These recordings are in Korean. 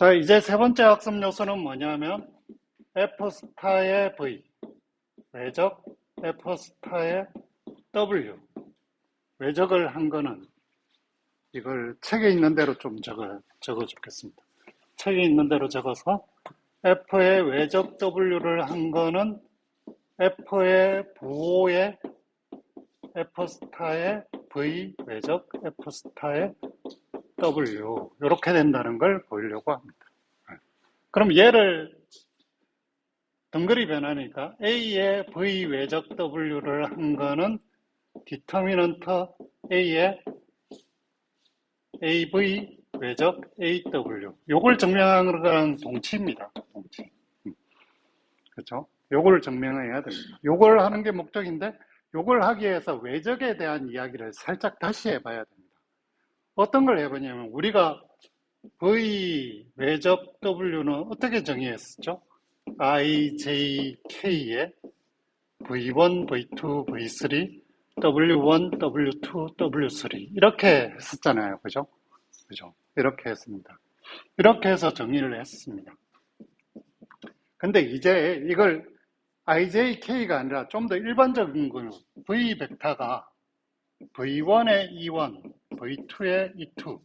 자, 이제 세 번째 학습 요소는 뭐냐면 F 스타의 V, 외적 F 스타의 W. 외적을 한 거는 이걸 책에 있는 대로 좀 적어주겠습니다. 책에 있는 대로 적어서 F의 외적 W를 한 거는 F의 부호의 F 스타의 V, 외적 F 스타의 W. 이렇게 된다는 걸 보이려고 합니다. 그럼 얘를 덩그리 변하니까 A의 V 외적 W를 한 거는 디터미넌트 A의 AV 외적 AW. 요걸 증명하는 동치입니다. 동치. 그렇죠? 요걸 증명해야 됩니다. 요걸 하는 게 목적인데 요걸 하기 위해서 외적에 대한 이야기를 살짝 다시 해봐야 됩니다. 어떤 걸 해보냐면 우리가 V 외적 W는 어떻게 정의했었죠? IJK의 V1, V2, V3, W1, W2, W3 이렇게 했었잖아요. 그죠? 그죠? 이렇게 했습니다. 이렇게 해서 정의를 했습니다. 근데 이제 이걸 IJK가 아니라 좀 더 일반적인 거는 V 벡터가 V1의 E1, V2의 E2,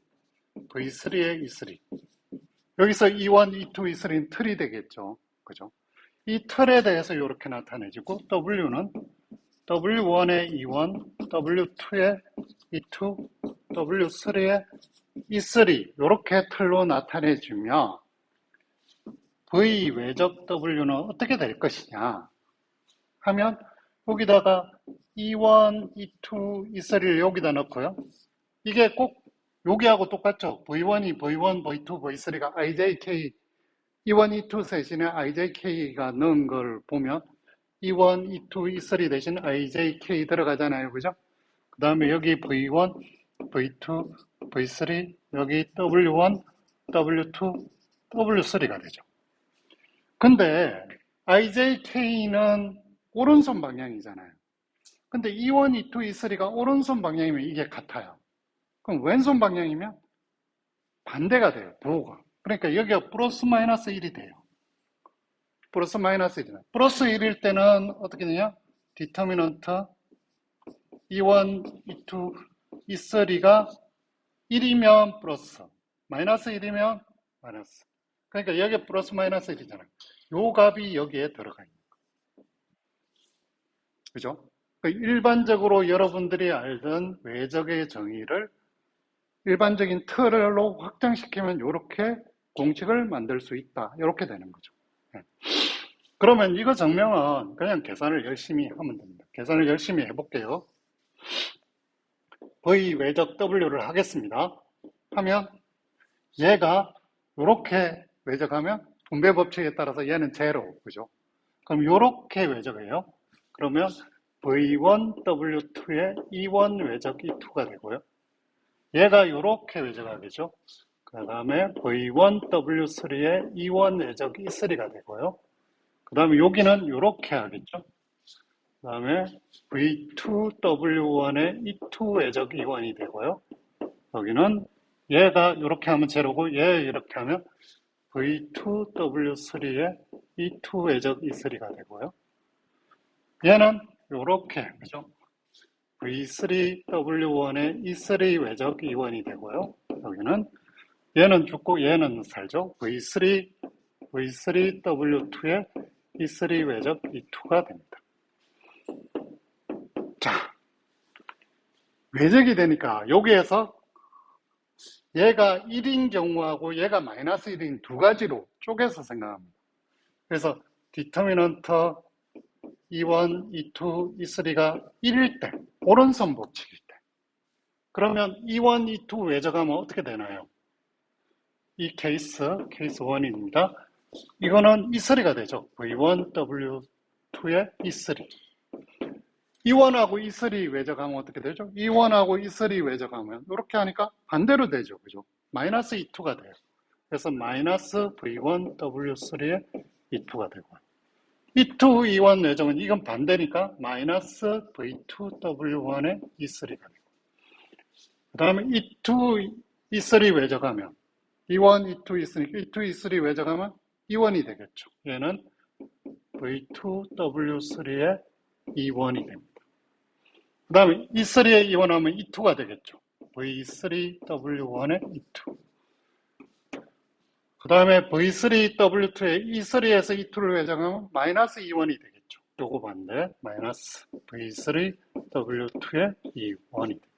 V3의 E3. 여기서 E1, E2, E3는 틀이 되겠죠. 그죠? 이 틀에 대해서 이렇게 나타내지고 W는 W1의 E1, W2의 E2, W3의 E3 이렇게 틀로 나타내주면 V 외적 W는 어떻게 될 것이냐 하면 여기다가 E1, E2, E3를 여기다 넣고요. 이게 꼭 여기하고 똑같죠. V1이 V1, V2, V3가 IJK E1, E2 대신에 IJK가 넣은 걸 보면 E1, E2, E3 대신 IJK 들어가잖아요. 그죠? 그 다음에 여기 V1, V2, V3, 여기 W1, W2, W3가 되죠. 근데 IJK는 오른손 방향이잖아요. 근데 E1, E2, E3가 오른손 방향이면 이게 같아요. 그럼 왼손 방향이면 반대가 돼요. 부호가. 그러니까 여기가 플러스 마이너스 1이 돼요. 플러스 마이너스 1이다. 플러스 1일 때는 어떻게 되냐? 디터미넌트 E1, E2, E3가 1이면 플러스, 마이너스 1이면 마이너스. 그러니까 여기 플러스 마이너스 1이잖아요. 요 값이 여기에 들어가 있는 거예요. 그죠? 그러니까 일반적으로 여러분들이 알던 외적의 정의를 일반적인 틀로 확장시키면 이렇게 공식을 만들 수 있다. 이렇게 되는 거죠. 네. 그러면 이거 증명은 그냥 계산을 열심히 하면 됩니다. 계산을 열심히 해볼게요. V 외적 W를 하겠습니다. 하면 얘가 이렇게 외적하면 분배 법칙에 따라서 얘는 제로, 그죠? 그럼 이렇게 외적해요. 그러면 V1 W2의 E1 외적 E2가 되고요. 얘가 이렇게 외적하겠죠. 그 다음에 V1 W3의 E1 외적 E3가 되고요. 그 다음에 여기는 이렇게 하겠죠. 그 다음에 V2 W1의 E2 외적 E1이 되고요. 여기는 얘가 이렇게 하면 제로고 얘 이렇게 하면 V2 W3의 E2 외적 E3가 되고요. 얘는 이렇게 그죠? V3 W1의 E3 외적 E1이 되고요. 여기는 얘는 죽고 얘는 살죠. V3 W2의 E3 외적 E2가 됩니다. 자, 외적이 되니까 여기에서 얘가 1인 경우하고 얘가 마이너스 1인 두 가지로 쪼개서 생각합니다. 그래서 디터미넌트 E1, E2, E3가 1일 때, 오른손 법칙일 때. 그러면 E1, E2 외적하면 어떻게 되나요? 이 케이스 1입니다. 이거는 E3가 되죠. V1, W2의 E3. E1하고 E3 외적하면 어떻게 되죠? E1하고 E3 외적하면 이렇게 하니까 반대로 되죠. 그죠? 마이너스 E2가 돼요. 그래서 마이너스 V1, W3의 E2가 되고 E2, E1 외적은 이건 반대니까 마이너스 V2, W1의 E3가 되고 그 다음에 E2, E3 외적하면 E1, E2 있으니까 E2, E3 외적하면 E1이 되겠죠. 얘는 V2, W3의 E1이 됩니다. 그 다음에 E3의 E1 하면 E2가 되겠죠. V3, W1의 E2. 그 다음에 V3, W2의 E3에서 E2를 외정하면 마이너스 E1이 되겠죠. 요거 반대, 마이너스 V3, W2의 E1이 됩니다.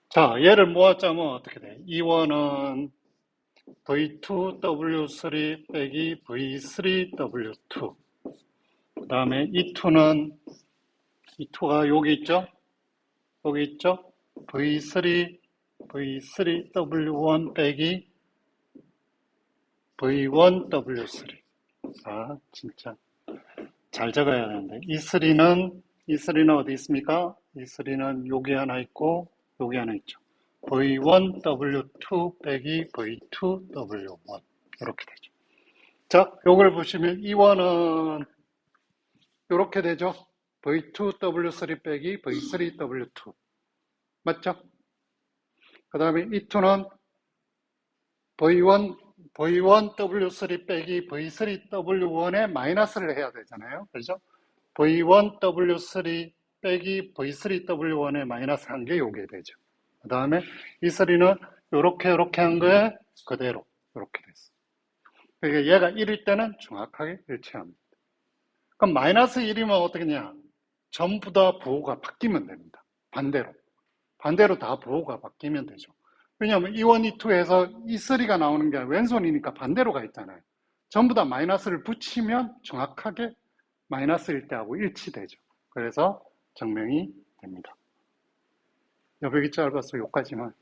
자, 얘를 모아짜면 어떻게 돼? E1은 V2, W3 빼기 V3, W2. 그 다음에 E2가 여기 있죠? 여기 있죠? V3, W1 빼기 V1, W3. 아, 진짜. 잘 적어야 되는데. E3는 어디 있습니까? E3는 여기 하나 있고, 여기 하나 있죠. V1, W2 빼기 V2, W1. 이렇게 되죠. 자, 요걸 보시면 E1은 이렇게 되죠. V2, W3 빼기 V3, W2. 맞죠? 그 다음에 E2는 V1, W3 빼기 V3, W1에 마이너스를 해야 되잖아요. 그렇죠? V1, W3 빼기 V3, W1에 마이너스 한 게 요게 되죠. 그 다음에 E3는 요렇게 한 거에 그대로 요렇게 됐어. 그러니까 얘가 1일 때는 정확하게 일치합니다. 그럼 마이너스 1이면 어떻게냐? 전부 다 부호가 바뀌면 됩니다. 반대로 다 부호가 바뀌면 되죠. 왜냐하면 E1, E2에서 E3가 나오는 게 왼손이니까 반대로 가 있잖아요. 전부 다 마이너스를 붙이면 정확하게 마이너스일 때하고 일치되죠. 그래서 증명이 됩니다. 여백이 짧아서 여기까지만.